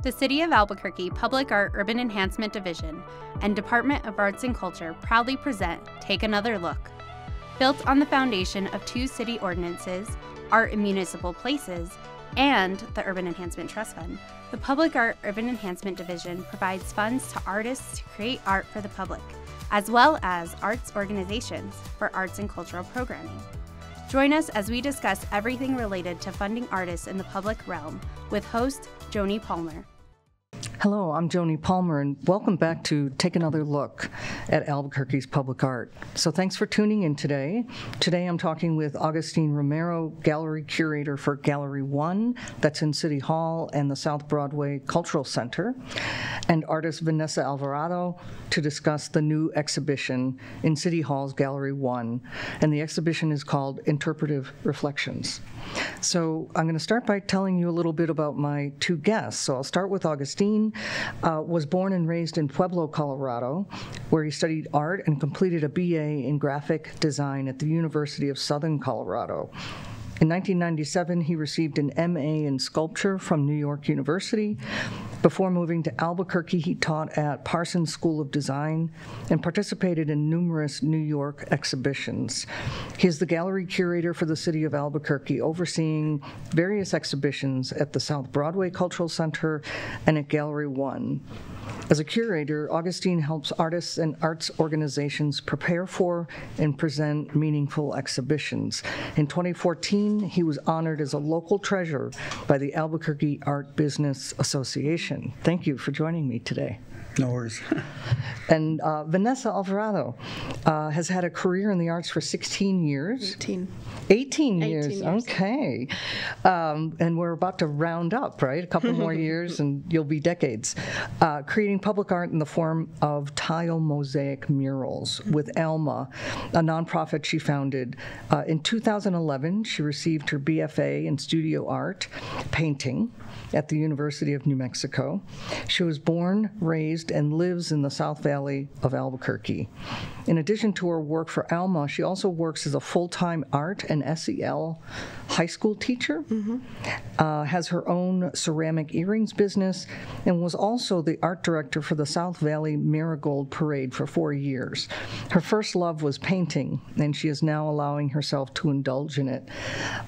The City of Albuquerque Public Art Urban Enhancement Division and Department of Arts and Culture proudly present Take Another Look. Built on the foundation of 2 city ordinances, Art in Municipal Places, and the Urban Enhancement Trust Fund, the Public Art Urban Enhancement Division provides funds to artists to create art for the public, as well as arts organizations for arts and cultural programming. Join us as we discuss everything related to funding artists in the public realm with host Joni Palmer. Hello, I'm Joni Palmer, and welcome back to Take Another Look at Albuquerque's public art. So thanks for tuning in today. Today I'm talking with Augustine Romero, Gallery Curator for Gallery 1, that's in City Hall and the South Broadway Cultural Center, and artist Vanessa Alvarado to discuss the new exhibition in City Hall's Gallery 1, and the exhibition is called Interpretive Reflections. So I'm going to start by telling you a little bit about my 2 guests. So I'll start with Augustine. Was born and raised in Pueblo, Colorado, where he studied art and completed a BA in graphic design at the University of Southern Colorado. In 1997, he received an MA in sculpture from New York University. Before moving to Albuquerque, he taught at Parsons School of Design and participated in numerous New York exhibitions. He is the gallery curator for the city of Albuquerque, overseeing various exhibitions at the South Broadway Cultural Center and at Gallery 1. As a curator, Augustine helps artists and arts organizations prepare for and present meaningful exhibitions. In 2014, he was honored as a local treasure by the Albuquerque Art Business Association. Thank you for joining me today. No worries. And Vanessa Alvarado has had a career in the arts for 16 years. 18 years, okay. And we're about to round up, right? A couple more years and you'll be decades. Creating public art in the form of tile mosaic murals with Alma, a nonprofit she founded. In 2011, she received her BFA in studio art, painting, at the University of New Mexico. She was born, raised, and lives in the South Valley of Albuquerque. In addition to her work for Alma, she also works as a full-time art and SEL high school teacher, has her own ceramic earrings business, and was also the art director for the South Valley Marigold Parade for 4 years. Her first love was painting, and she is now allowing herself to indulge in it.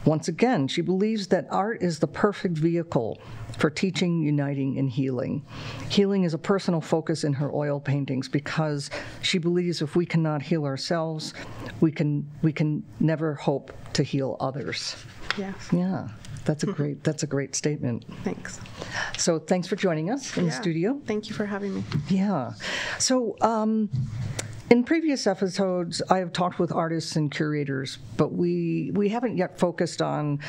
Once again, she believes that art is the perfect vehicle for teaching, uniting, and healing. Healing is a personal focus in her oil paintings because she believes if we cannot heal ourselves, we can never hope to heal others. Yes. Yeah. That's a great statement. Thanks. So thanks for joining us in the studio. Thank you for having me. Yeah. So in previous episodes, I have talked with artists and curators, but we haven't yet focused on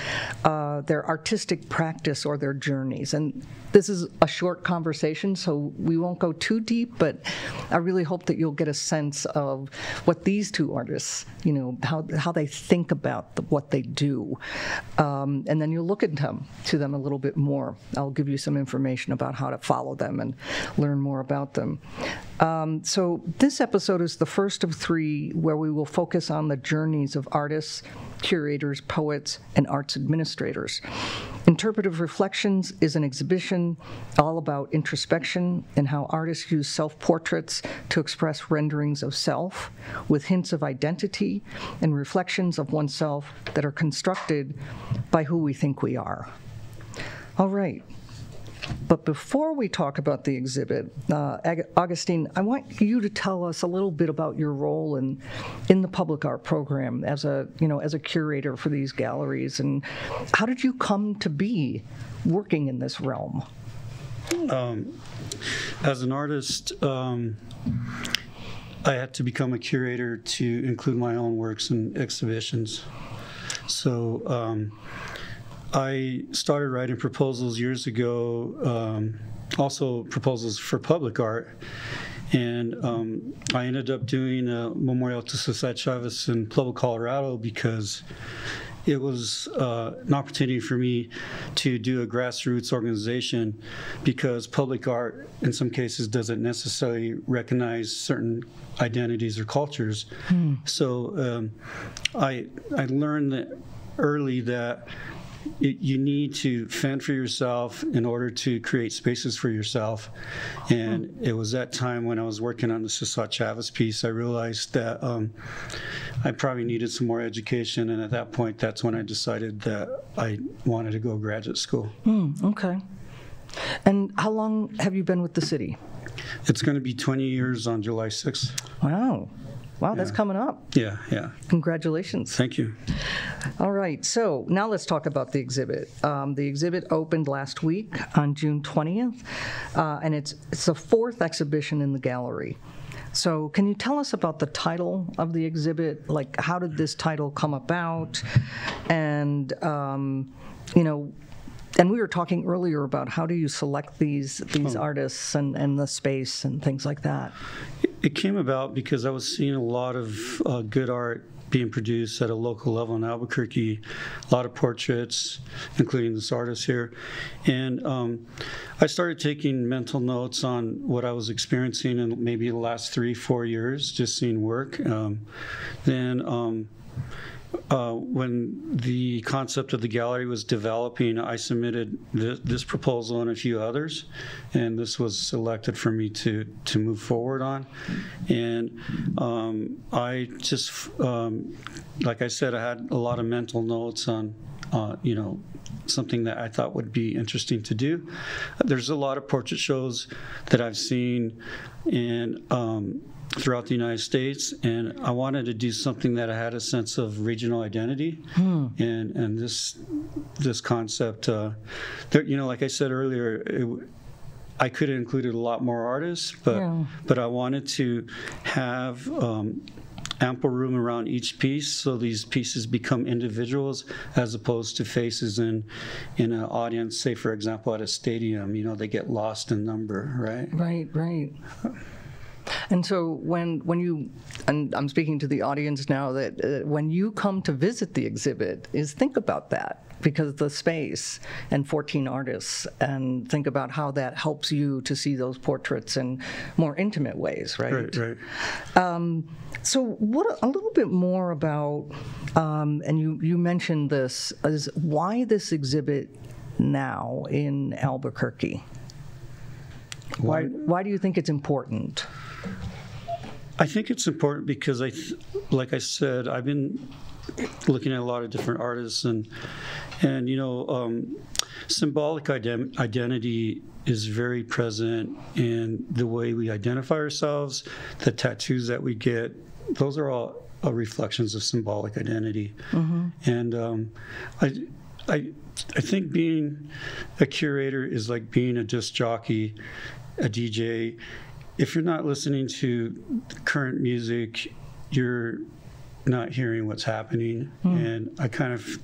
their artistic practice or their journeys. And this is a short conversation, so we won't go too deep, but I really hope that you'll get a sense of what these 2 artists, how they think about what they do. And then you'll look into them a little bit more. I'll give you some information about how to follow them and learn more about them. So this episode is the first of 3 where we will focus on the journeys of artists, curators, poets, and arts administrators. Interpretive Reflections is an exhibition all about introspection and how artists use self-portraits to express renderings of self with hints of identity and reflections of oneself that are constructed by who we think we are. All right. But before we talk about the exhibit, Augustine, I want you to tell us a little bit about your role in the public art program as a curator for these galleries, and how did you come to be working in this realm? As an artist, I had to become a curator to include my own works in exhibitions. So I started writing proposals years ago, also proposals for public art, and I ended up doing a memorial to Sociedad Chavez in Pueblo, Colorado, because it was an opportunity for me to do a grassroots organization, because public art in some cases doesn't necessarily recognize certain identities or cultures. So I learned that early that you need to fend for yourself in order to create spaces for yourself. And it was that time when I was working on the Cesar Chavez piece, I realized that I probably needed some more education. And at that point, that's when I decided that I wanted to go graduate school. Okay. And how long have you been with the city? It's going to be 20 years on July 6th. Wow. Wow, that's coming up. Yeah. Congratulations. Thank you. All right, so now let's talk about the exhibit. The exhibit opened last week on June 20th, and it's the fourth exhibition in the gallery. So can you tell us about the title of the exhibit? Like, how did this title come about? And, and we were talking earlier about how do you select these artists and the space and things like that. It came about because I was seeing a lot of good art being produced at a local level in Albuquerque, a lot of portraits, including this artist here. And I started taking mental notes on what I was experiencing in maybe the last 3-4 years, just seeing work. When the concept of the gallery was developing, I submitted this proposal and a few others, and this was selected for me to move forward on. And I just, like I said, I had a lot of mental notes on, something that I thought would be interesting to do. There's a lot of portrait shows that I've seen throughout the United States, and I wanted to do something that I had a sense of regional identity. And this concept, like I said earlier, I could have included a lot more artists, but I wanted to have ample room around each piece, so these pieces become individuals as opposed to faces in an audience. Say, for example, at a stadium, they get lost in number, right? Right. And so when you, and I'm speaking to the audience now, that when you come to visit the exhibit, think about that, because the space and 14 artists, and think about how that helps you to see those portraits in more intimate ways, right? Right. So what a little bit more about, and you mentioned this, is why this exhibit now in Albuquerque? Why do you think it's important? I think it's important because like I said, I've been looking at a lot of different artists, and symbolic identity is very present in the way we identify ourselves. The tattoos that we get, those are all reflections of symbolic identity. And I think being a curator is like being a disc jockey, a DJ. If you're not listening to current music, you're not hearing what's happening. And I kind of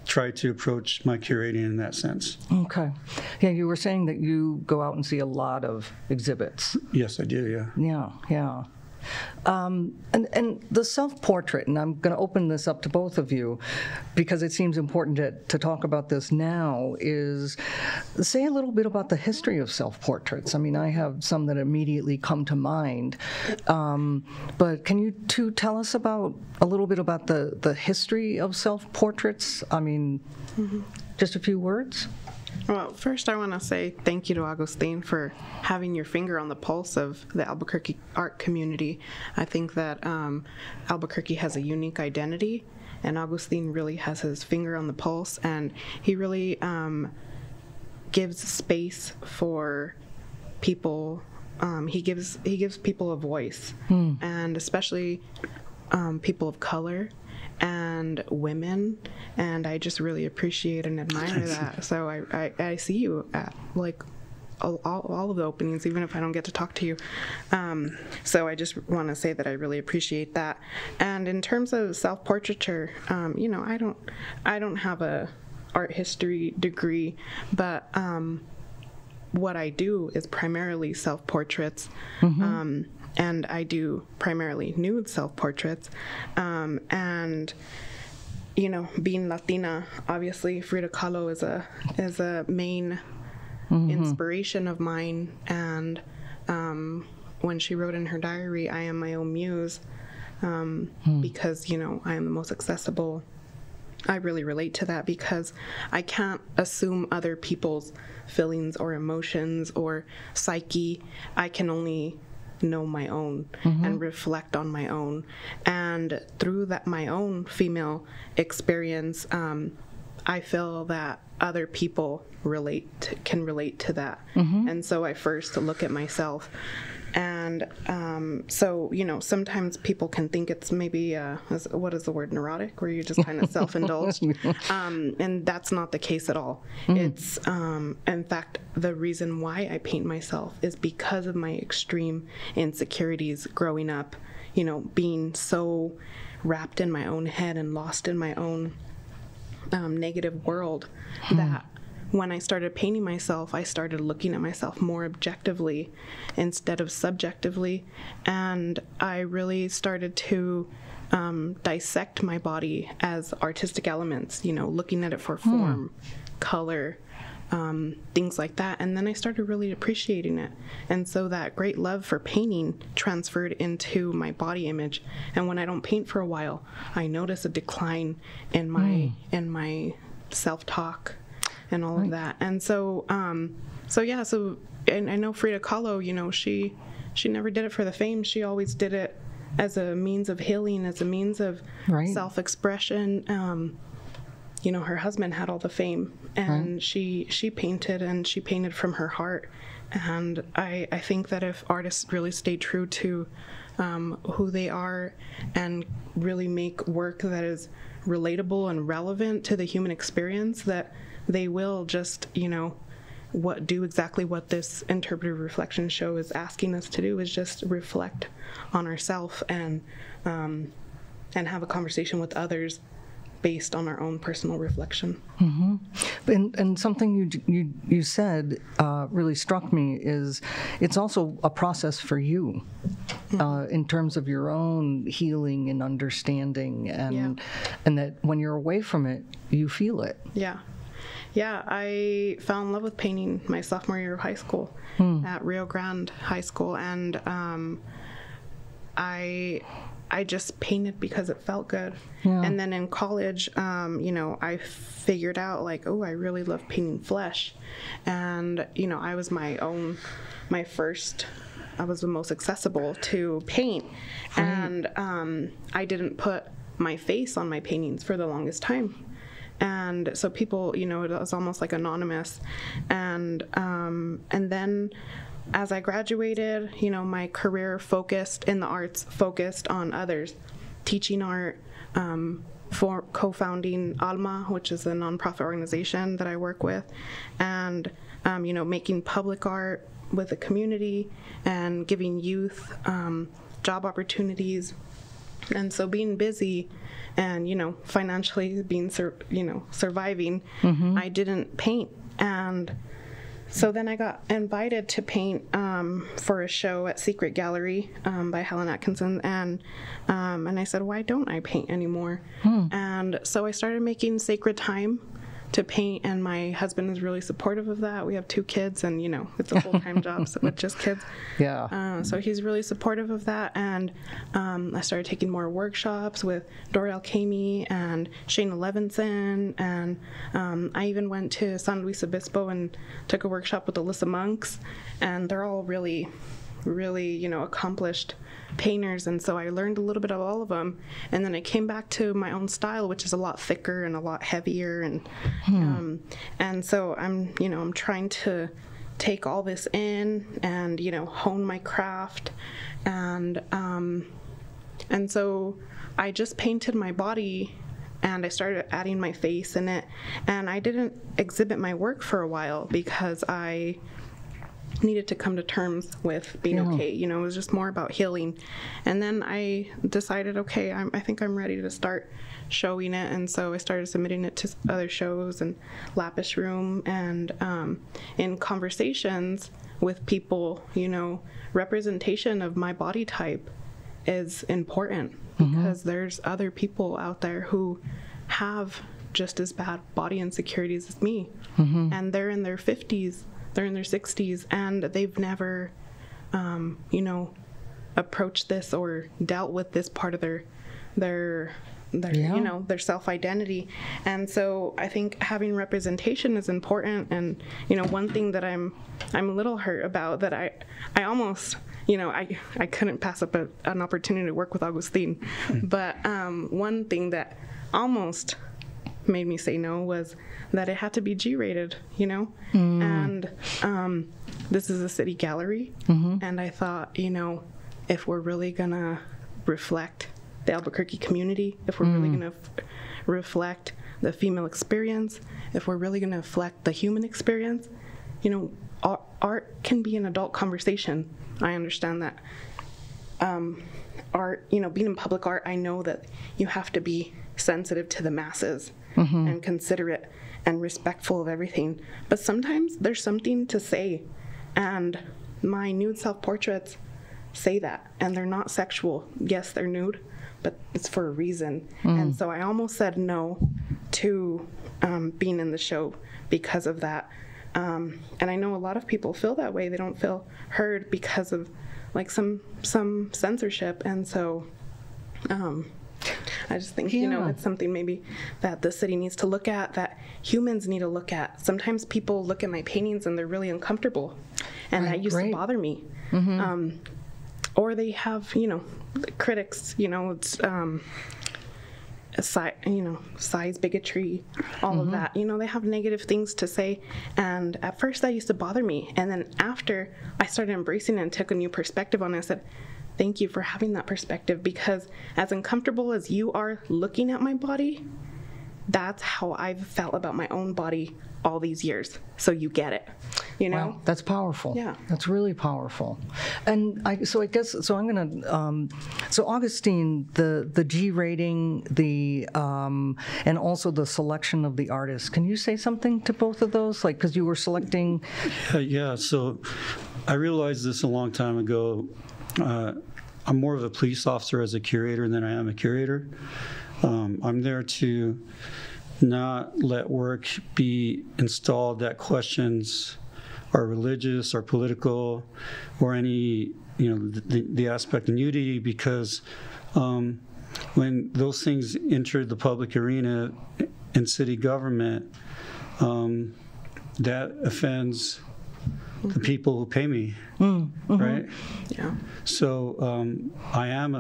try to approach my curating in that sense. Okay. Yeah, you were saying that you go out and see a lot of exhibits. Yes, I do, yeah. Yeah. And the self-portrait, and I'm going to open this up to both of you because it seems important to talk about this now, is say a little bit about the history of self-portraits. I mean, I have some that immediately come to mind, but can you two tell us a little bit about the history of self-portraits? I mean, just a few words? Well, first I want to say thank you to Augustine for having your finger on the pulse of the Albuquerque art community. I think that Albuquerque has a unique identity, and Augustine really has his finger on the pulse, and he really gives space for people. He gives people a voice, and especially people of color and women, and I just really appreciate and admire that. So I see you at like all of the openings, even if I don't get to talk to you. So I just want to say that I really appreciate that. And in terms of self-portraiture, I don't have a art history degree, but what I do is primarily self-portraits. And I do primarily nude self-portraits. And, being Latina, obviously Frida Kahlo is a main inspiration of mine. And when she wrote in her diary, I am my own muse, because, I am the most accessible I really relate to that because I can't assume other people's feelings or emotions or psyche. I can only know my own and reflect on my own. And through that, my own female experience, I feel that other people can relate to that. And so I first look at myself. And so, you know, sometimes people can think it's maybe, what is the word, neurotic, where you're just kind of self-indulged. And that's not the case at all. It's, in fact, the reason why I paint myself is because of my extreme insecurities growing up, you know, being so wrapped in my own head and lost in my own negative world that when I started painting myself, I started looking at myself more objectively instead of subjectively, and I really started to dissect my body as artistic elements, you know, looking at it for form, color, things like that, and then I started really appreciating it. And so that great love for painting transferred into my body image, and when I don't paint for a while, I notice a decline in my self-talk and all of that. And so and I know Frida Kahlo, you know, she never did it for the fame. She always did it as a means of healing, as a means of self-expression. You know, her husband had all the fame, and she painted, and she painted from her heart. And I think that if artists really stay true to who they are and really make work that is relatable and relevant to the human experience, that they will just, you know, do exactly what this interpretive reflection show is asking us to do, is just reflect on ourselves and have a conversation with others based on our own personal reflection. And something you said really struck me is it's also a process for you in terms of your own healing and understanding, and that when you're away from it, you feel it. Yeah, I fell in love with painting my sophomore year of high school at Rio Grande High School, and I just painted because it felt good. And then in college, you know, I figured out, like, oh, I really love painting flesh. And, you know, I was I was the most accessible to paint. And I didn't put my face on my paintings for the longest time. And so people, you know, it was almost like anonymous. And then as I graduated, you know, my career focused in the arts, focused on others, teaching art, for co-founding Alma, which is a nonprofit organization that I work with, and, you know, making public art with the community and giving youth job opportunities. And so being busy and, you know, financially being, surviving, I didn't paint. And so then I got invited to paint for a show at Secret Gallery by Helen Atkinson, and I said, why don't I paint anymore? And so I started making sacred time to paint, and my husband is really supportive of that. We have 2 kids, and, you know, it's a full-time job with just kids. So he's really supportive of that, and I started taking more workshops with Doriel Kamey and Shayna Levinson, and I even went to San Luis Obispo and took a workshop with Alyssa Monks, and they're all really, you know, accomplished painters, and so I learned a little bit of all of them, and then I came back to my own style, which is a lot thicker and a lot heavier, and so I'm trying to take all this in and, you know, hone my craft, and so I just painted my body, and I started adding my face in it, and I didn't exhibit my work for a while because I needed to come to terms with being okay. You know, it was just more about healing. And then I decided, okay, I think I'm ready to start showing it. And so I started submitting it to other shows and Lapis Room, and in conversations with people, you know, representation of my body type is important because there's other people out there who have just as bad body insecurities as me, and they're in their 50s, they're in their 60s, and they've never, you know, approached this or dealt with this part of their their self-identity. And so I think having representation is important. And one thing that I'm a little hurt about, that I almost, I couldn't pass up an opportunity to work with Augustine. But one thing that almost made me say no was that it had to be G-rated, and this is a city gallery, and I thought, if we're really gonna reflect the Albuquerque community, if we're really gonna reflect the female experience, if we're really gonna reflect the human experience, art can be an adult conversation. I understand that. Art, being in public art, I know that you have to be sensitive to the masses and considerate and respectful of everything. But sometimes there's something to say, and my nude self-portraits say that, and they're not sexual. Yes, they're nude, but it's for a reason. And so I almost said no to being in the show because of that. And I know a lot of people feel that way. They don't feel heard because of like some censorship. And so I just think, it's something maybe that the city needs to look at, that humans need to look at. Sometimes people look at my paintings and they're really uncomfortable, and that used to bother me. Or they have, critics, it's size bigotry, all of that. They have negative things to say. And at first that used to bother me. And then after I started embracing it and took a new perspective on it, I said, thank you for having that perspective, because as uncomfortable as you are looking at my body, that's how I've felt about my own body all these years. So you get it, Wow, that's powerful. Yeah. That's really powerful. And I'm going to, so Augustine, the G rating, and also the selection of the artists, can you say something to both of those? Like, because you were selecting. Yeah, so I realized this a long time ago. I'm more of a police officer as a curator than I am a curator. I'm there to not let work be installed that questions are religious or political or any, the aspect of nudity, because when those things enter the public arena in city government, that offends the people who pay me, right? Yeah. So I am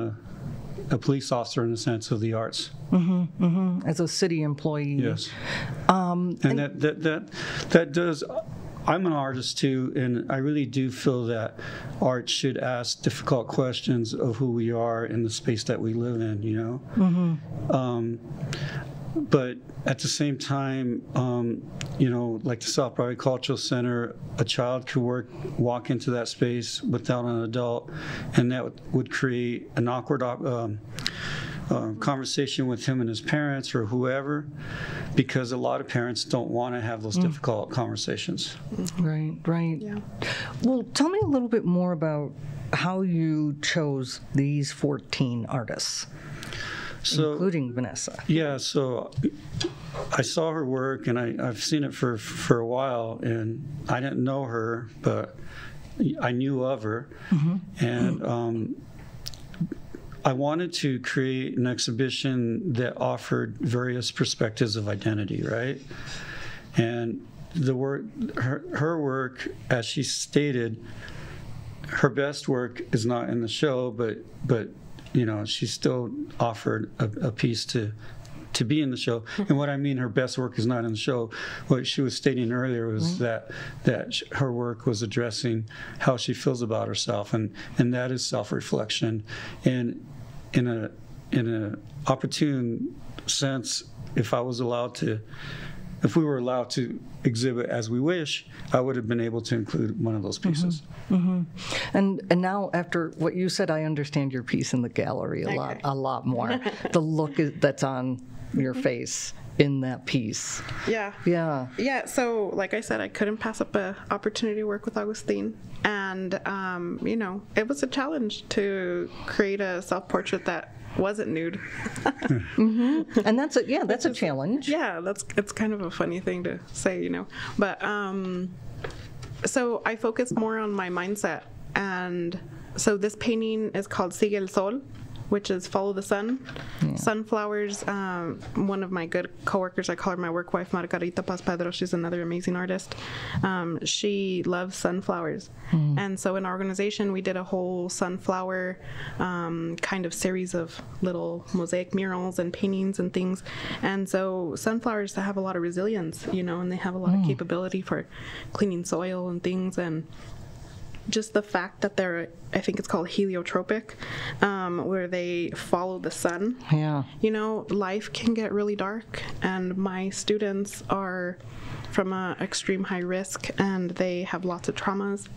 a police officer in the sense of the arts. As a city employee. Yes. And that does. I'm an artist too, and I really do feel that art should ask difficult questions of who we are in the space that we live in. But at the same time, like the South Broadway Cultural Center, a child could walk into that space without an adult, and that would create an awkward conversation with him and his parents or whoever, because a lot of parents don't want to have those difficult conversations. Right. Yeah. Well, tell me a little bit more about how you chose these 14 artists. Including Vanessa. Yeah, so I saw her work, and I've seen it for a while, and I didn't know her, but I knew of her. And I wanted to create an exhibition that offered various perspectives of identity, right? And the work, her work, as she stated, her best work is not in the show, but she still offered a piece to be in the show. And what I mean, her best work is not in the show. What she was stating earlier was that her work was addressing how she feels about herself, and that is self-reflection. And in a opportune sense, if we were allowed to exhibit as we wish, I would have been able to include one of those pieces. And now, after what you said, I understand your piece in the gallery a lot more. The look that's on your face in that piece. Yeah. So, like I said, I couldn't pass up an opportunity to work with Augustine, and it was a challenge to create a self-portrait that wasn't nude. And that's a challenge. Yeah, it's kind of a funny thing to say, But so I focused more on my mindset, and so this painting is called Sigue el Sol, which is follow the sun. Sunflowers, one of my good coworkers, I call her my work wife, Margarita Paz Pedro, she's another amazing artist. She loves sunflowers. And so in our organization, we did a whole sunflower kind of series of little mosaic murals and paintings and things. And so sunflowers have a lot of resilience, you know, and they have a lot of capability for cleaning soil and things. And just the fact that they're, I think it's called heliotropic, where they follow the sun. Yeah. You know, life can get really dark, and my students are from extreme high risk, and they have lots of traumas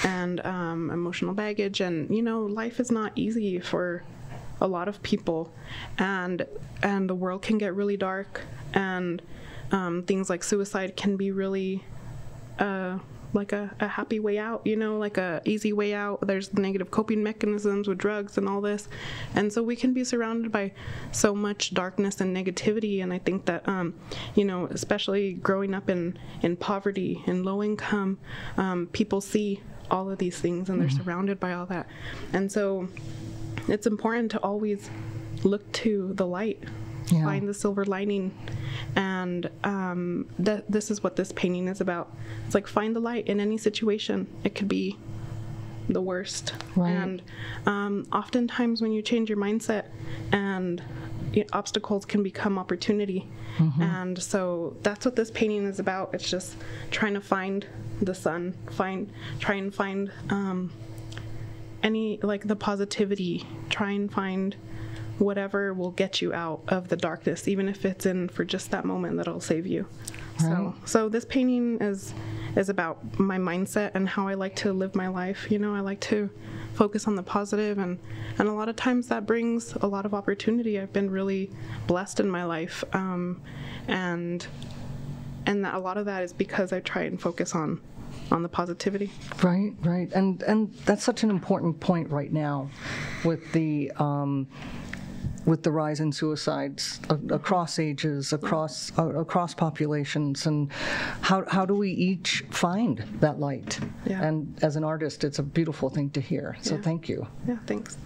and emotional baggage, and, you know, life is not easy for a lot of people, and the world can get really dark, and things like suicide can be really like a happy way out, you know, like a easy way out. There's negative coping mechanisms with drugs and all this, and so we can be surrounded by so much darkness and negativity. And I think that you know, especially growing up in poverty and low income, people see all of these things, and they're surrounded by all that. And so it's important to always look to the light, find the silver lining. And this is what this painting is about. It's like, find the light in any situation. It could be the worst. Right. And oftentimes when you change your mindset, and obstacles can become opportunity. And so that's what this painting is about. It's just trying to find the sun, try and find any, like, the positivity, try and find whatever will get you out of the darkness, even if it's in for just that moment, that'll save you. Right. So this painting is about my mindset and how I like to live my life. You know, I like to focus on the positive, and a lot of times that brings a lot of opportunity. I've been really blessed in my life, and that a lot of that is because I try and focus on the positivity. Right. And that's such an important point right now with the rise in suicides across ages, across populations, and how do we each find that light? Yeah. And as an artist, it's a beautiful thing to hear. So thank you. Yeah, thanks.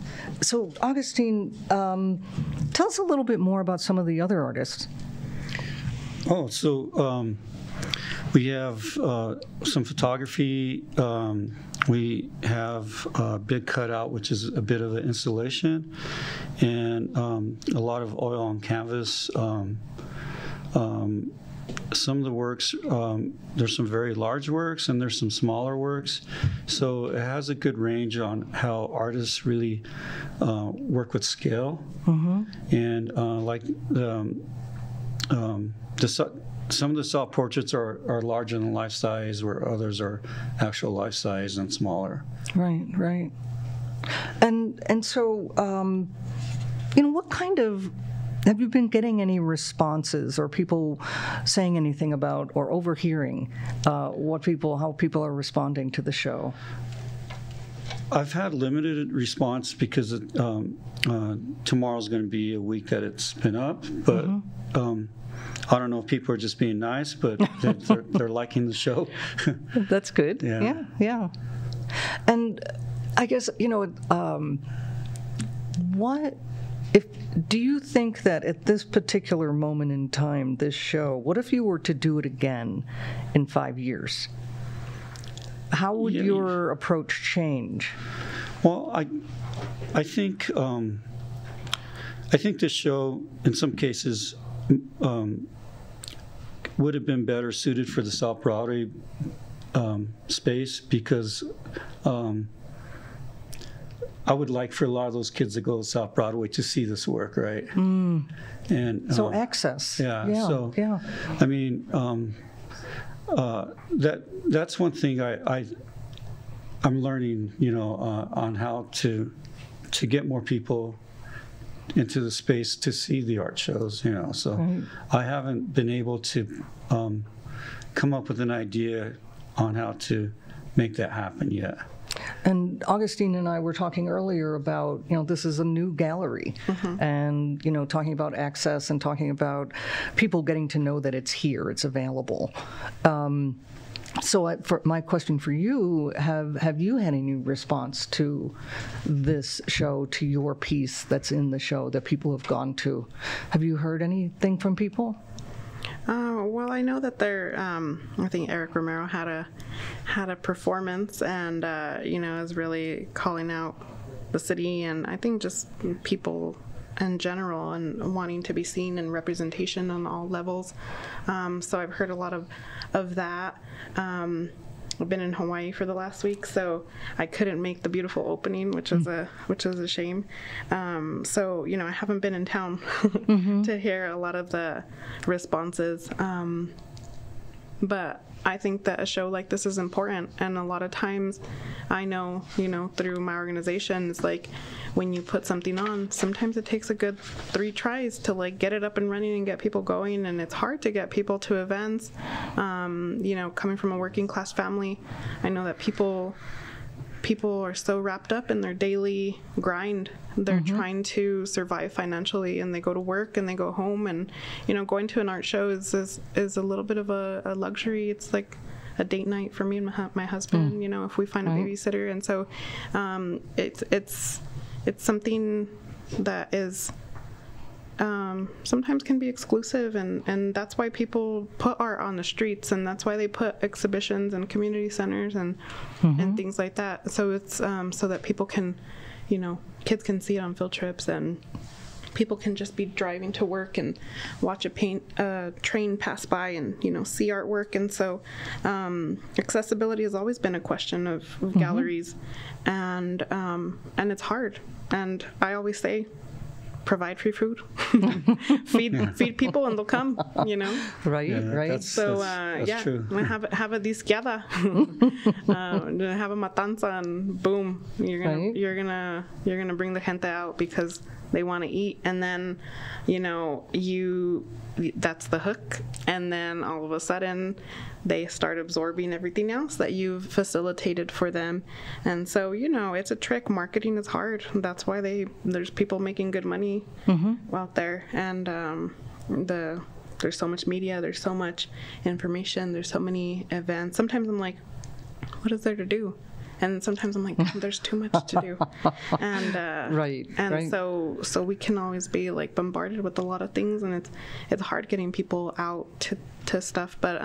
So Augustine, tell us a little bit more about some of the other artists. Oh, so we have some photography. We have a big cutout, which is a bit of an installation, and a lot of oil on canvas. Some of the works, there's some very large works and there's some smaller works. So it has a good range on how artists really work with scale. And like some of the self-portraits are larger than life size, where others are actual life size and smaller. Right. And so, what kind of, have you been getting any responses or people saying anything about or overhearing how people are responding to the show? I've had limited response because tomorrow's going to be a week that it's been up, but I don't know if people are just being nice, but they're liking the show. That's good. Yeah. And I guess, do you think that at this particular moment in time, this show, what if you were to do it again in 5 years? How would your approach change? Well, I think this show, in some cases, would have been better suited for the South Broadway space, because I would like for a lot of those kids that go to South Broadway to see this work, right? And so access. Yeah. I mean, that's one thing I'm learning, on how to get more people into the space to see the art shows, so right. I haven't been able to come up with an idea on how to make that happen yet. And Augustine and I were talking earlier about, this is a new gallery, and, talking about access and talking about people getting to know that it's here, it's available. So for my question for you, have you had any response to this show, to your piece that's in the show that people have gone to? Have you heard anything from people? Well, I know that I think Eric Romero had a performance, and is really calling out the city, and I think just people in general, and wanting to be seen and representation on all levels. So I've heard a lot of that. I've been in Hawaii for the last week, so I couldn't make the beautiful opening, which was a shame. So I haven't been in town to hear a lot of the responses. But I think that a show like this is important, and a lot of times I know, through my organization, it's like when you put something on, sometimes it takes a good 3 tries to like get it up and running and get people going, and it's hard to get people to events. Coming from a working class family, I know that people are so wrapped up in their daily grind. They're trying to survive financially, and they go to work and they go home, and going to an art show is a little bit of a luxury. It's like a date night for me and my husband, if we find a babysitter. And so it's something that is sometimes can be exclusive, and that's why people put art on the streets, and that's why they put exhibitions and community centers and things like that. So it's so that people can, kids can see it on field trips, and people can just be driving to work and watch a train pass by and see artwork. And so accessibility has always been a question of galleries, and it's hard. And I always say, provide free food, feed people, and they'll come. Right, yeah, right. So that's true. have a disqueada, have a matanza, and boom, you're gonna bring the gente out because they want to eat, and then that's the hook, and then all of a sudden they start absorbing everything else that you've facilitated for them. And so it's a trick. Marketing is hard. That's why there's people making good money out there, and there's so much media, there's so much information, there's so many events. Sometimes I'm like, what is there to do? And sometimes I'm like, there's too much to do. And right. So we can always be like bombarded with a lot of things, and it's hard getting people out to stuff. But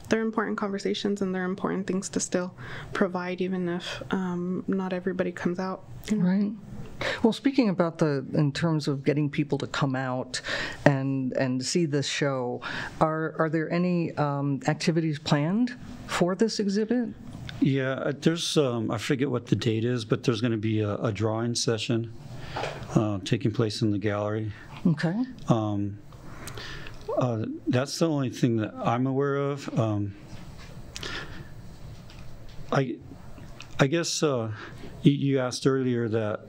they're important conversations, and they're important things to still provide, even if not everybody comes out. Right. Well, speaking about in terms of getting people to come out and see this show, are there any activities planned for this exhibit? Yeah, there's, I forget what the date is, but there's going to be a drawing session taking place in the gallery. Okay. That's the only thing that I'm aware of. I guess you asked earlier that,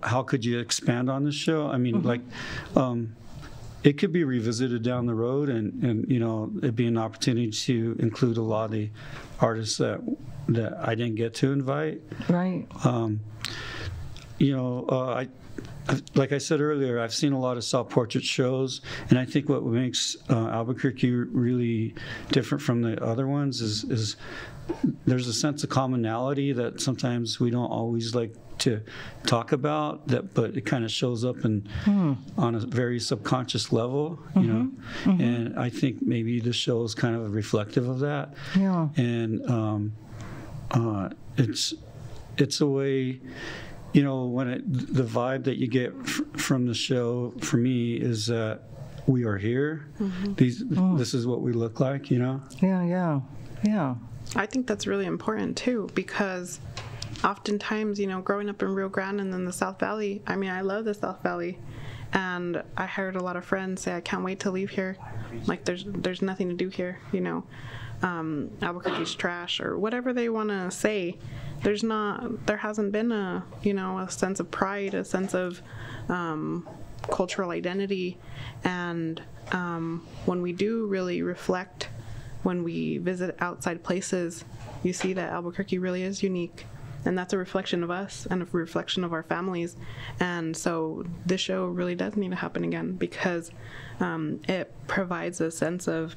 how could you expand on this show? I mean, it could be revisited down the road, and it'd be an opportunity to include a lot of the artists that I didn't get to invite. Right. Like I said earlier, I've seen a lot of self-portrait shows, and I think what makes Albuquerque really different from the other ones is there's a sense of commonality that sometimes we don't always like to talk about, but it kind of shows up on a very subconscious level, and I think maybe the show is kind of reflective of that. Yeah. And it's a way, when the vibe that you get from the show for me is that we are here. This is what we look like, Yeah. I think that's really important too, because oftentimes, growing up in Rio Grande and then the South Valley, I mean, I love the South Valley, and I heard a lot of friends say, I can't wait to leave here. Like, there's nothing to do here, Albuquerque's trash, or whatever they want to say. There hasn't been a sense of pride, a sense of cultural identity. And when we do really reflect, when we visit outside places, you see that Albuquerque really is unique. And that's a reflection of us and a reflection of our families. And so this show really does need to happen again, because it provides a sense of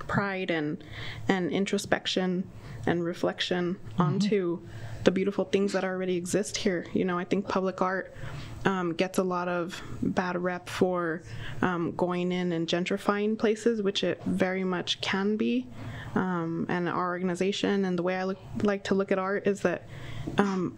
pride and introspection and reflection onto the beautiful things that already exist here. You know, I think public art gets a lot of bad rep for going in and gentrifying places, which it very much can be. And our organization and the way I like to look at art is that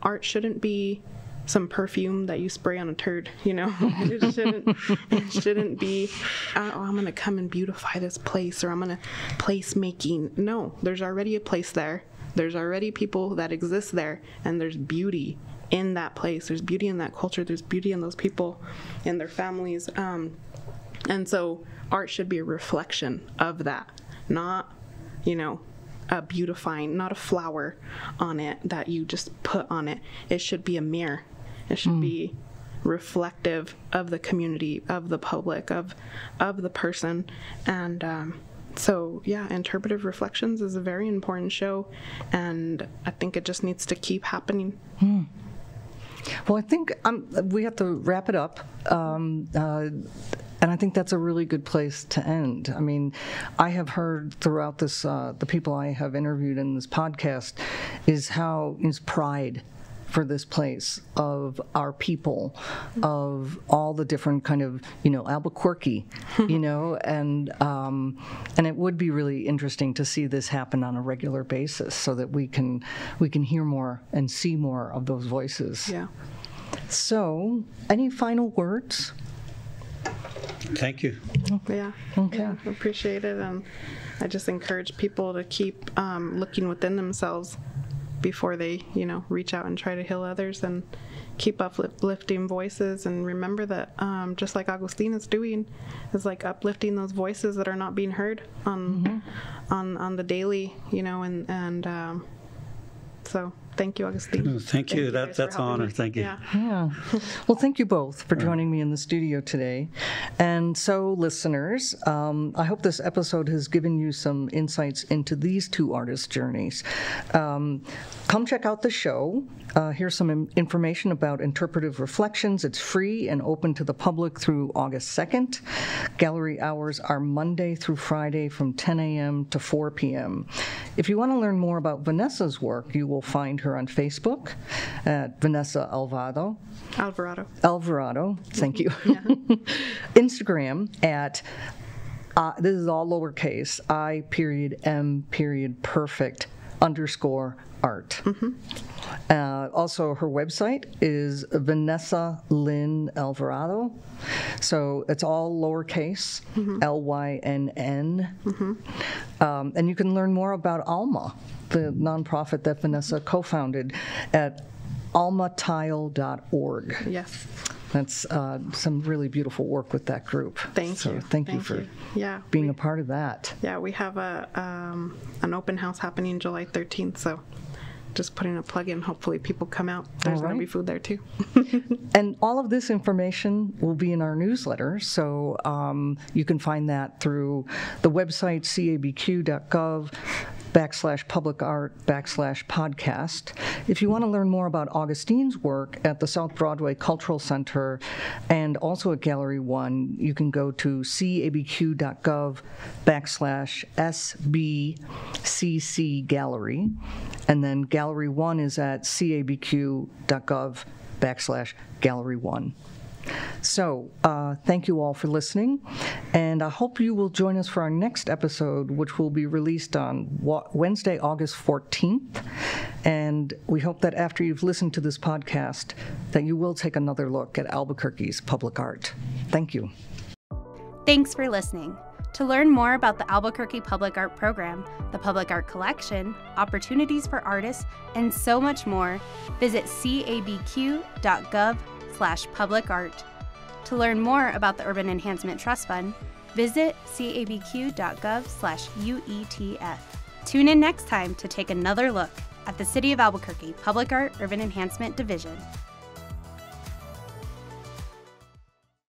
art shouldn't be some perfume that you spray on a turd, you know. It shouldn't be, I'm going to come and beautify this place, or I'm going to place making. No, there's already a place there. There's already people that exist there, and there's beauty in that place. There's beauty in that culture. There's beauty in those people and their families. And so art should be a reflection of that, not, you know, a beautifying, not a flower on it that you just put on it. It should be a mirror. It should be reflective of the community, of the public, of the person. And so, yeah, Interpretive Reflections is a very important show, and I think it just needs to keep happening. Well, I think we have to wrap it up. And I think that's a really good place to end. I mean, I have heard throughout this, the people I have interviewed in this podcast, is pride for this place, of our people, of all the different kind of, you know, Albuquerque, you know, and it would be really interesting to see this happen on a regular basis, so that we can hear more and see more of those voices. Yeah. So, any final words? Thank you. Yeah. Okay. Yeah, I appreciate it, and I just encourage people to keep looking within themselves before they, you know, reach out and try to heal others, and keep uplifting voices, and remember that just like Augustine is doing, is like uplifting those voices that are not being heard on the daily, you know, and so thank you, Augustine. Thank you. That's an honor. Thank you. Yeah. Well, thank you both for joining me in the studio today. And so, listeners, I hope this episode has given you some insights into these two artists' journeys. Come check out the show. Here's some information about Interpretive Reflections. It's free and open to the public through August 2nd. Gallery hours are Monday through Friday from 10 a.m. to 4 p.m. If you want to learn more about Vanessa's work, you will find her on Facebook at Vanessa Alvarado. Thank you. Yeah. Instagram at this is all lowercase, I.M.perfect_art. Also, her website is Vanessa Lynn Alvarado. So it's all lowercase, Lynn. And you can learn more about Alma, the nonprofit that Vanessa co-founded, at almatile.org. Yes. That's some really beautiful work with that group. Thank you. Thank you for being a part of that. Yeah, we have an open house happening July 13th, so just putting a plug in. Hopefully people come out. There's going to be food there too. And all of this information will be in our newsletter, so you can find that through the website cabq.gov/publicart/podcast. If you want to learn more about Augustine's work at the South Broadway Cultural Center and also at Gallery 1, you can go to cabq.gov/SBCC Gallery, and then Gallery 1 is at cabq.gov/Gallery 1. So, thank you all for listening, and I hope you will join us for our next episode, which will be released on Wednesday, August 14th, and we hope that after you've listened to this podcast, that you will take another look at Albuquerque's public art. Thank you. Thanks for listening. To learn more about the Albuquerque Public Art Program, the Public Art Collection, opportunities for artists, and so much more, visit cabq.gov/publicart. To learn more about the Urban Enhancement Trust Fund, visit cabq.gov/UETF. Tune in next time to take another look at the City of Albuquerque Public Art Urban Enhancement Division.